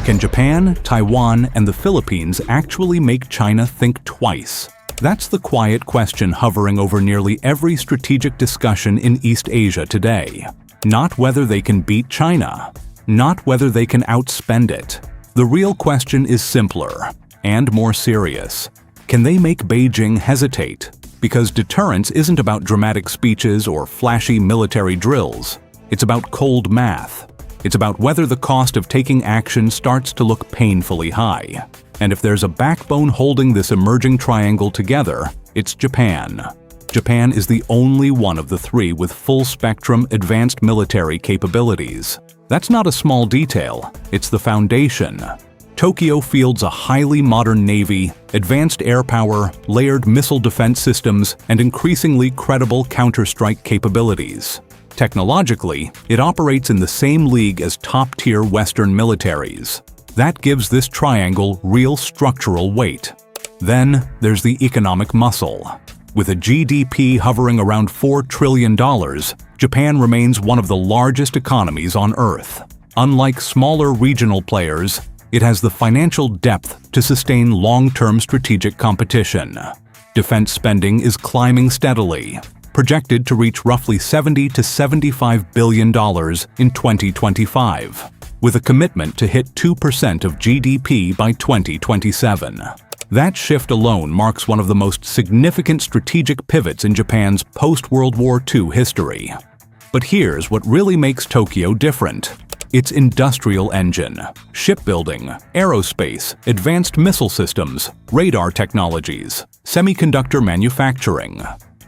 Can Japan, Taiwan, and the Philippines actually make China think twice? That's the quiet question hovering over nearly every strategic discussion in East Asia today. Not whether they can beat China, not whether they can outspend it. The real question is simpler and more serious. Can they make Beijing hesitate? Because deterrence isn't about dramatic speeches or flashy military drills. It's about cold math. It's about whether the cost of taking action starts to look painfully high. And if there's a backbone holding this emerging triangle together, it's Japan. Japan is the only one of the three with full-spectrum advanced military capabilities. That's not a small detail, it's the foundation. Tokyo fields a highly modern navy, advanced air power, layered missile defense systems, and increasingly credible counter-strike capabilities. Technologically, it operates in the same league as top-tier Western militaries. That gives this triangle real structural weight. Then, there's the economic muscle. With a GDP hovering around $4 trillion, Japan remains one of the largest economies on Earth. Unlike smaller regional players, it has the financial depth to sustain long-term strategic competition. Defense spending is climbing steadily, projected to reach roughly $70 to $75 billion in 2025, with a commitment to hit 2% of GDP by 2027. That shift alone marks one of the most significant strategic pivots in Japan's post-World War II history. But here's what really makes Tokyo different. Its industrial engine, shipbuilding, aerospace, advanced missile systems, radar technologies, semiconductor manufacturing.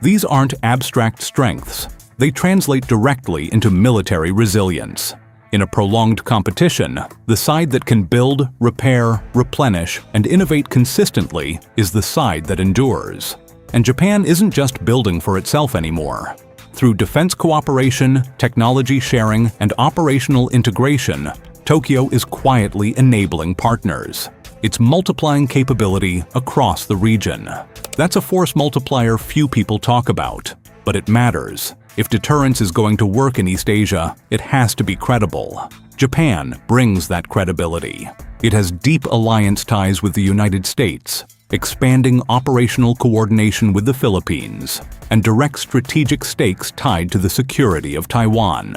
These aren't abstract strengths. They translate directly into military resilience. In a prolonged competition, the side that can build, repair, replenish, and innovate consistently is the side that endures. And Japan isn't just building for itself anymore. Through defense cooperation, technology sharing, and operational integration, Tokyo is quietly enabling partners. It's multiplying capability across the region. That's a force multiplier few people talk about, but it matters. If deterrence is going to work in East Asia, it has to be credible. Japan brings that credibility. It has deep alliance ties with the United States, expanding operational coordination with the Philippines, and direct strategic stakes tied to the security of Taiwan.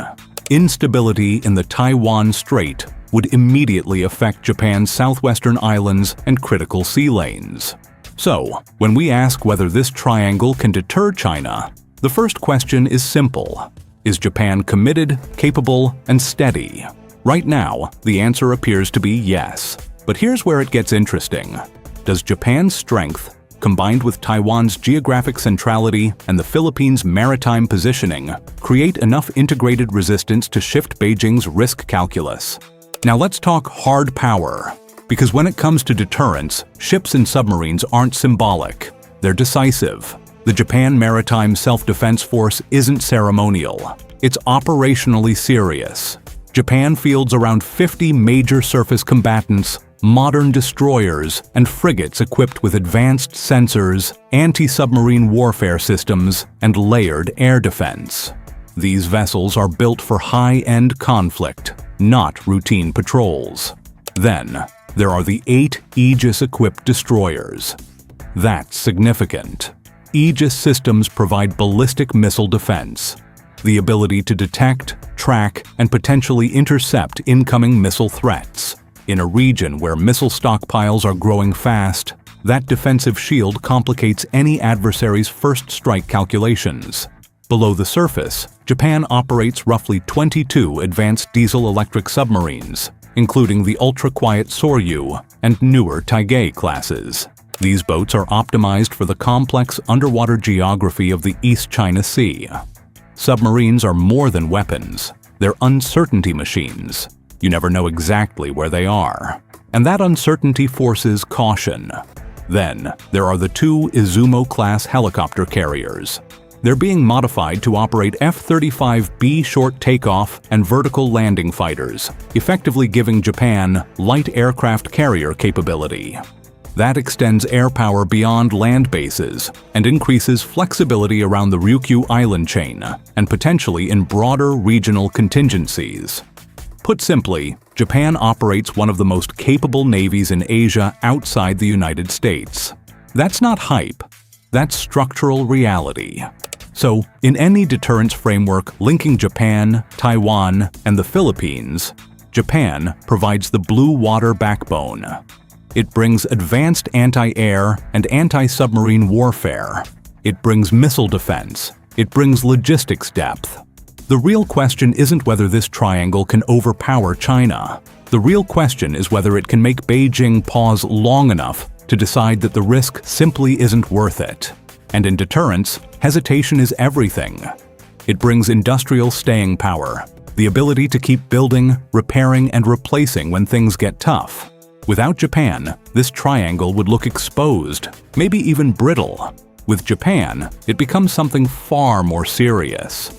Instability in the Taiwan Strait would immediately affect Japan's southwestern islands and critical sea lanes. So, when we ask whether this triangle can deter China, the first question is simple. Is Japan committed, capable, and steady? Right now, the answer appears to be yes. But here's where it gets interesting. Does Japan's strength, combined with Taiwan's geographic centrality and the Philippines' maritime positioning, create enough integrated resistance to shift Beijing's risk calculus? Now let's talk hard power. Because when it comes to deterrence, ships and submarines aren't symbolic. They're decisive. The Japan Maritime Self-Defense Force isn't ceremonial. It's operationally serious. Japan fields around 50 major surface combatants, modern destroyers, and frigates equipped with advanced sensors, anti-submarine warfare systems, and layered air defense. These vessels are built for high-end conflict, not routine patrols. Then, there are the 8 Aegis-equipped destroyers. That's significant. Aegis systems provide ballistic missile defense, the ability to detect, track, and potentially intercept incoming missile threats. In a region where missile stockpiles are growing fast, that defensive shield complicates any adversary's first strike calculations. Below the surface, Japan operates roughly 22 advanced diesel-electric submarines, including the ultra-quiet Soryu and newer Taigei classes. These boats are optimized for the complex underwater geography of the East China Sea. Submarines are more than weapons. They're uncertainty machines. You never know exactly where they are. And that uncertainty forces caution. Then, there are the 2 Izumo-class helicopter carriers. They're being modified to operate F-35B short takeoff and vertical landing fighters, effectively giving Japan light aircraft carrier capability. That extends air power beyond land bases and increases flexibility around the Ryukyu island chain and potentially in broader regional contingencies. Put simply, Japan operates one of the most capable navies in Asia outside the United States. That's not hype. That's structural reality. So, in any deterrence framework linking Japan, Taiwan, and the Philippines, Japan provides the blue water backbone. It brings advanced anti-air and anti-submarine warfare. It brings missile defense. It brings logistics depth. The real question isn't whether this triangle can overpower China. The real question is whether it can make Beijing pause long enough to decide that the risk simply isn't worth it. And in deterrence, hesitation is everything. It brings industrial staying power, the ability to keep building, repairing, and replacing when things get tough. Without Japan, this triangle would look exposed, maybe even brittle. With Japan, it becomes something far more serious.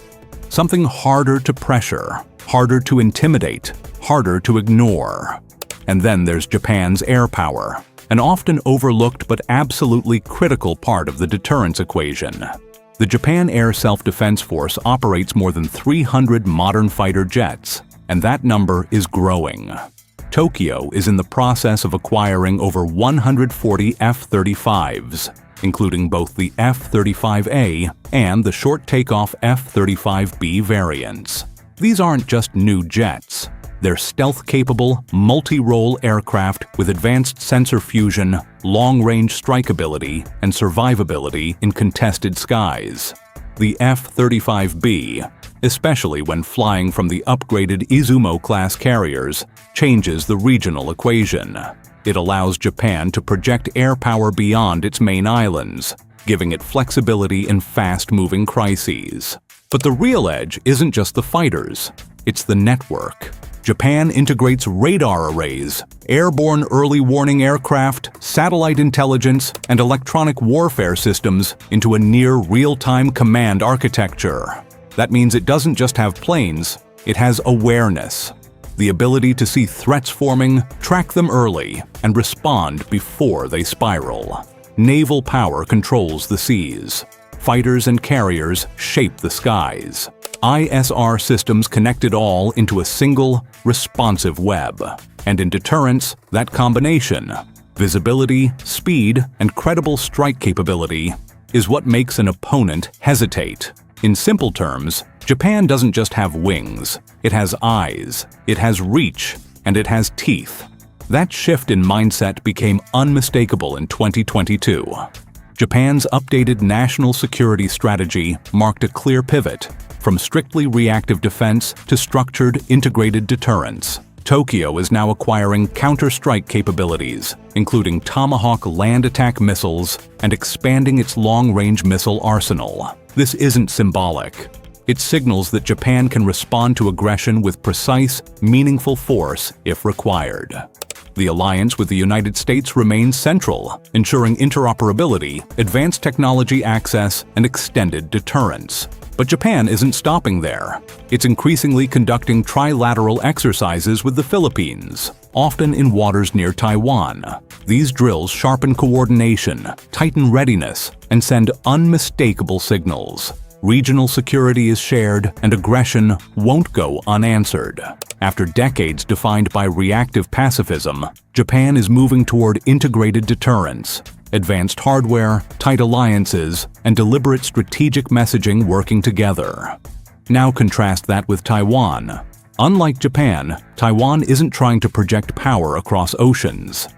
Something harder to pressure, harder to intimidate, harder to ignore. And then there's Japan's air power, an often overlooked but absolutely critical part of the deterrence equation. The Japan Air Self-Defense Force operates more than 300 modern fighter jets, and that number is growing. Tokyo is in the process of acquiring over 140 F-35s, including both the F-35A and the short takeoff F-35B variants. These aren't just new jets. They're stealth-capable, multi-role aircraft with advanced sensor fusion, long-range strike ability, and survivability in contested skies. The F-35B, especially when flying from the upgraded Izumo-class carriers, changes the regional equation. It allows Japan to project air power beyond its main islands, giving it flexibility in fast-moving crises. But the real edge isn't just the fighters, it's the network. Japan integrates radar arrays, airborne early warning aircraft, satellite intelligence, and electronic warfare systems into a near real-time command architecture. That means it doesn't just have planes, it has awareness. The ability to see threats forming, track them early, and respond before they spiral. Naval power controls the seas. Fighters and carriers shape the skies. ISR systems connect it all into a single, responsive web. And in deterrence, that combination, visibility, speed, and credible strike capability, is what makes an opponent hesitate. In simple terms, Japan doesn't just have wings. It has eyes, it has reach, and it has teeth. That shift in mindset became unmistakable in 2022. Japan's updated national security strategy marked a clear pivot, from strictly reactive defense to structured, integrated deterrence. Tokyo is now acquiring counter-strike capabilities, including Tomahawk land attack missiles, and expanding its long-range missile arsenal. This isn't symbolic. It signals that Japan can respond to aggression with precise, meaningful force if required. The alliance with the United States remains central, ensuring interoperability, advanced technology access, and extended deterrence. But Japan isn't stopping there. It's increasingly conducting trilateral exercises with the Philippines, often in waters near Taiwan. These drills sharpen coordination, tighten readiness, and send unmistakable signals. Regional security is shared, and aggression won't go unanswered. After decades defined by reactive pacifism, Japan is moving toward integrated deterrence. Advanced hardware, tight alliances, and deliberate strategic messaging working together. Now contrast that with Taiwan. Unlike Japan, Taiwan isn't trying to project power across oceans.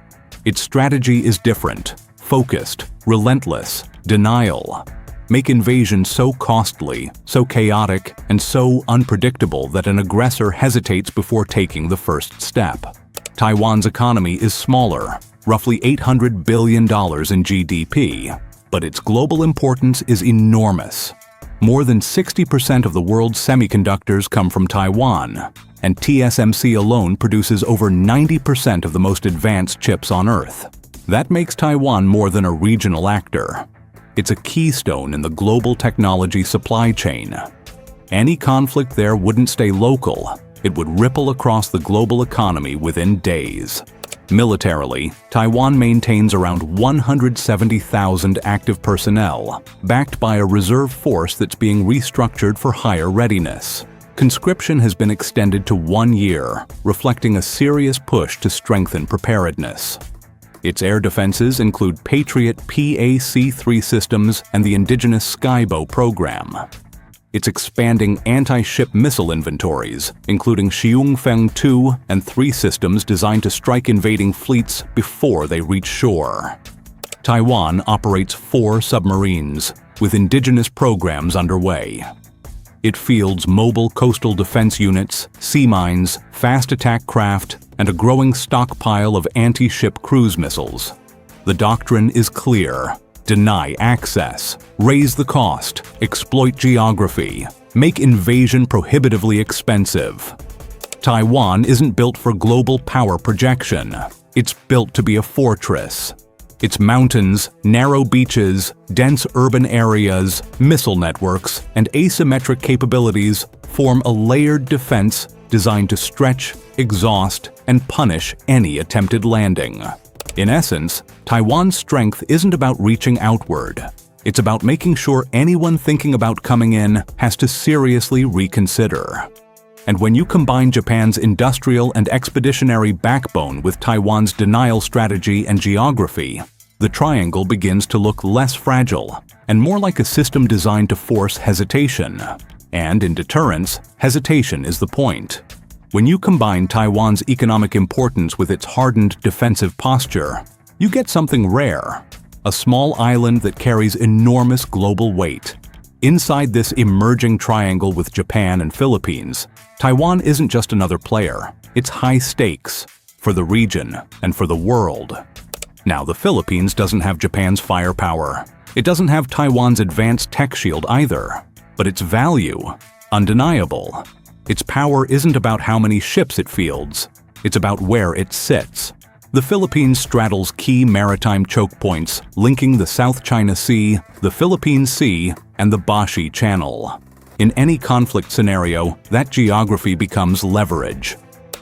Its strategy is different, focused, relentless, denial. Make invasion so costly, so chaotic, and so unpredictable that an aggressor hesitates before taking the first step. Taiwan's economy is smaller, roughly $800 billion in GDP, but its global importance is enormous. More than 60% of the world's semiconductors come from Taiwan, and TSMC alone produces over 90% of the most advanced chips on Earth. That makes Taiwan more than a regional actor. It's a keystone in the global technology supply chain. Any conflict there wouldn't stay local. It would ripple across the global economy within days. Militarily, Taiwan maintains around 170,000 active personnel, backed by a reserve force that's being restructured for higher readiness. Conscription has been extended to 1 year, reflecting a serious push to strengthen preparedness. Its air defenses include Patriot PAC-3 systems and the indigenous Skybow program. It's expanding anti-ship missile inventories, including Xiongfeng-2 and 3 systems designed to strike invading fleets before they reach shore. Taiwan operates 4 submarines, with indigenous programs underway. It fields mobile coastal defense units, sea mines, fast attack craft, and a growing stockpile of anti-ship cruise missiles. The doctrine is clear: deny access, raise the cost, exploit geography, make invasion prohibitively expensive. Taiwan isn't built for global power projection. It's built to be a fortress. Its mountains, narrow beaches, dense urban areas, missile networks, and asymmetric capabilities form a layered defense designed to stretch, exhaust, and punish any attempted landing. In essence, Taiwan's strength isn't about reaching outward. It's about making sure anyone thinking about coming in has to seriously reconsider. And when you combine Japan's industrial and expeditionary backbone with Taiwan's denial strategy and geography, the triangle begins to look less fragile and more like a system designed to force hesitation. And in deterrence, hesitation is the point. When you combine Taiwan's economic importance with its hardened defensive posture, you get something rare: a small island that carries enormous global weight. Inside this emerging triangle with Japan and Philippines, Taiwan isn't just another player. It's high stakes for the region and for the world. Now, the Philippines doesn't have Japan's firepower. It doesn't have Taiwan's advanced tech shield either. But its value, undeniable. Its power isn't about how many ships it fields. It's about where it sits. The Philippines straddles key maritime choke points linking the South China Sea, the Philippine Sea, and the Bashi Channel. In any conflict scenario, that geography becomes leverage.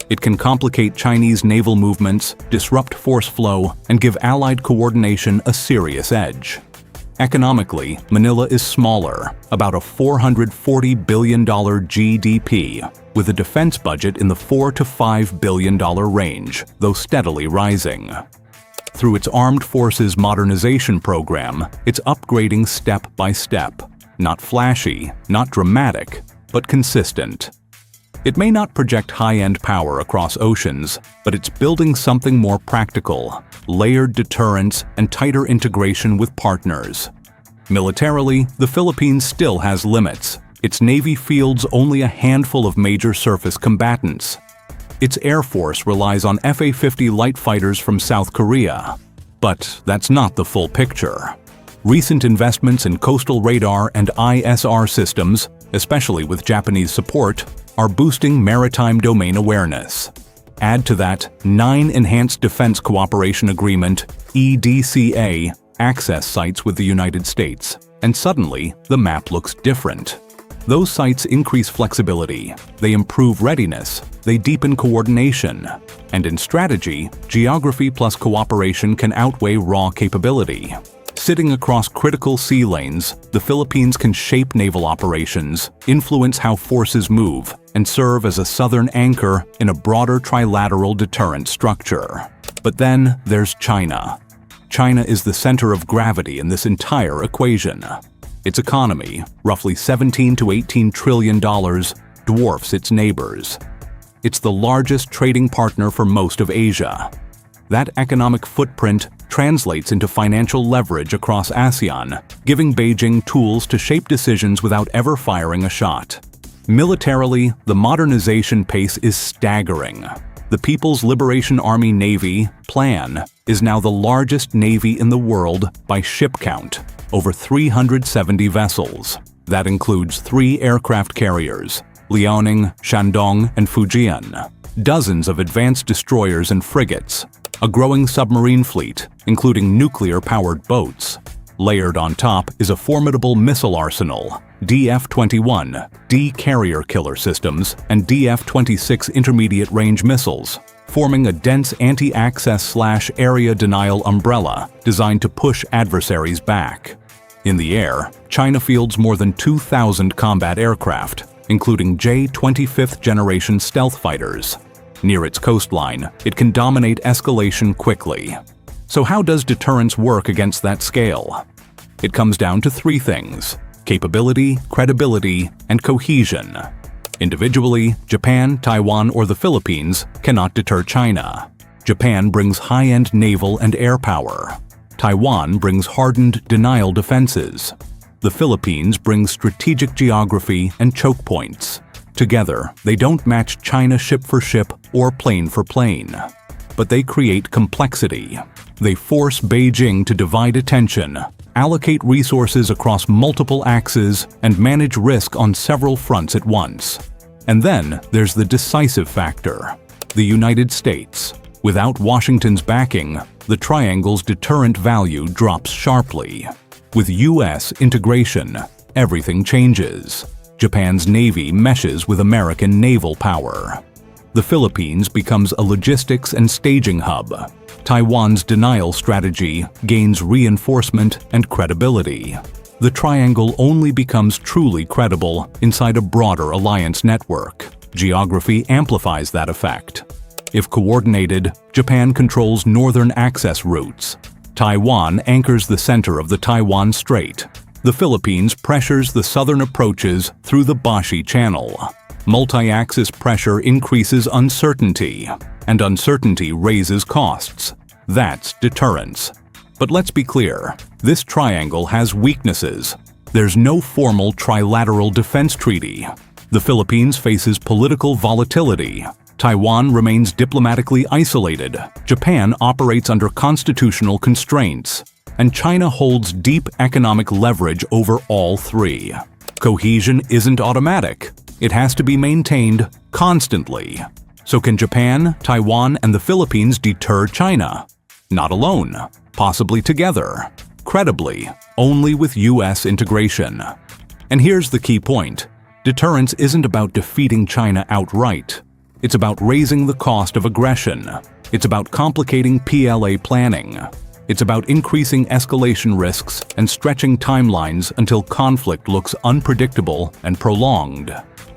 It can complicate Chinese naval movements, disrupt force flow, and give Allied coordination a serious edge. Economically, Manila is smaller, about a $440 billion GDP, with a defense budget in the $4 to $5 billion range, though steadily rising. Through its Armed Forces Modernization Program, it's upgrading step by step. Not flashy, not dramatic, but consistent. It may not project high-end power across oceans, but it's building something more practical: layered deterrence and tighter integration with partners. Militarily, the Philippines still has limits. Its Navy fields only a handful of major surface combatants. Its Air Force relies on F-A-50 light fighters from South Korea. But that's not the full picture. Recent investments in coastal radar and ISR systems, especially with Japanese support, are boosting maritime domain awareness. Add to that 9 Enhanced Defense Cooperation Agreement (EDCA) access sites with the United States, and suddenly the map looks different. Those sites increase flexibility, they improve readiness, they deepen coordination, and in strategy, geography plus cooperation can outweigh raw capability. Sitting across critical sea lanes, the Philippines can shape naval operations, influence how forces move, and serve as a southern anchor in a broader trilateral deterrent structure. But then there's China. China is the center of gravity in this entire equation. Its economy, roughly $17 to $18 trillion, dwarfs its neighbors. It's the largest trading partner for most of Asia. That economic footprint translates into financial leverage across ASEAN, giving Beijing tools to shape decisions without ever firing a shot. Militarily, the modernization pace is staggering. The People's Liberation Army Navy, PLAN, is now the largest navy in the world by ship count, over 370 vessels. That includes 3 aircraft carriers, Liaoning, Shandong, and Fujian, dozens of advanced destroyers and frigates, a growing submarine fleet, including nuclear-powered boats. Layered on top is a formidable missile arsenal, DF-21, D carrier killer systems, and DF-26 intermediate-range missiles, forming a dense anti-access/area denial umbrella designed to push adversaries back. In the air, China fields more than 2,000 combat aircraft, including J-25th generation stealth fighters. Near its coastline, it can dominate escalation quickly. So how does deterrence work against that scale? It comes down to three things: capability, credibility, and cohesion. Individually, Japan, Taiwan, or the Philippines cannot deter China. Japan brings high-end naval and air power. Taiwan brings hardened denial defenses. The Philippines brings strategic geography and choke points. Together, they don't match China ship for ship or plane for plane. But they create complexity. They force Beijing to divide attention, allocate resources across multiple axes, and manage risk on several fronts at once. And then there's the decisive factor: the United States. Without Washington's backing, the triangle's deterrent value drops sharply. With U.S. integration, everything changes. Japan's navy meshes with American naval power. The Philippines becomes a logistics and staging hub. Taiwan's denial strategy gains reinforcement and credibility. The triangle only becomes truly credible inside a broader alliance network. Geography amplifies that effect. If coordinated, Japan controls northern access routes. Taiwan anchors the center of the Taiwan Strait. The Philippines pressures the southern approaches through the Bashi Channel. Multi-axis pressure increases uncertainty, and uncertainty raises costs. That's deterrence. But let's be clear, this triangle has weaknesses. There's no formal trilateral defense treaty. The Philippines faces political volatility. Taiwan remains diplomatically isolated. Japan operates under constitutional constraints. And China holds deep economic leverage over all three. Cohesion isn't automatic. It has to be maintained constantly. So can Japan, Taiwan, and the Philippines deter China? Not alone, possibly together. Credibly, only with U.S. integration. And here's the key point: deterrence isn't about defeating China outright. It's about raising the cost of aggression. It's about complicating PLA planning. It's about increasing escalation risks and stretching timelines until conflict looks unpredictable and prolonged.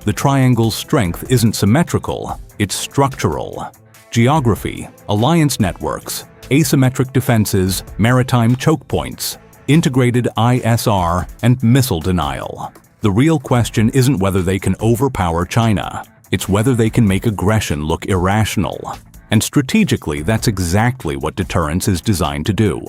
The triangle's strength isn't symmetrical, it's structural. Geography, alliance networks, asymmetric defenses, maritime choke points, integrated ISR, and missile denial. The real question isn't whether they can overpower China. It's whether they can make aggression look irrational. And strategically, that's exactly what deterrence is designed to do.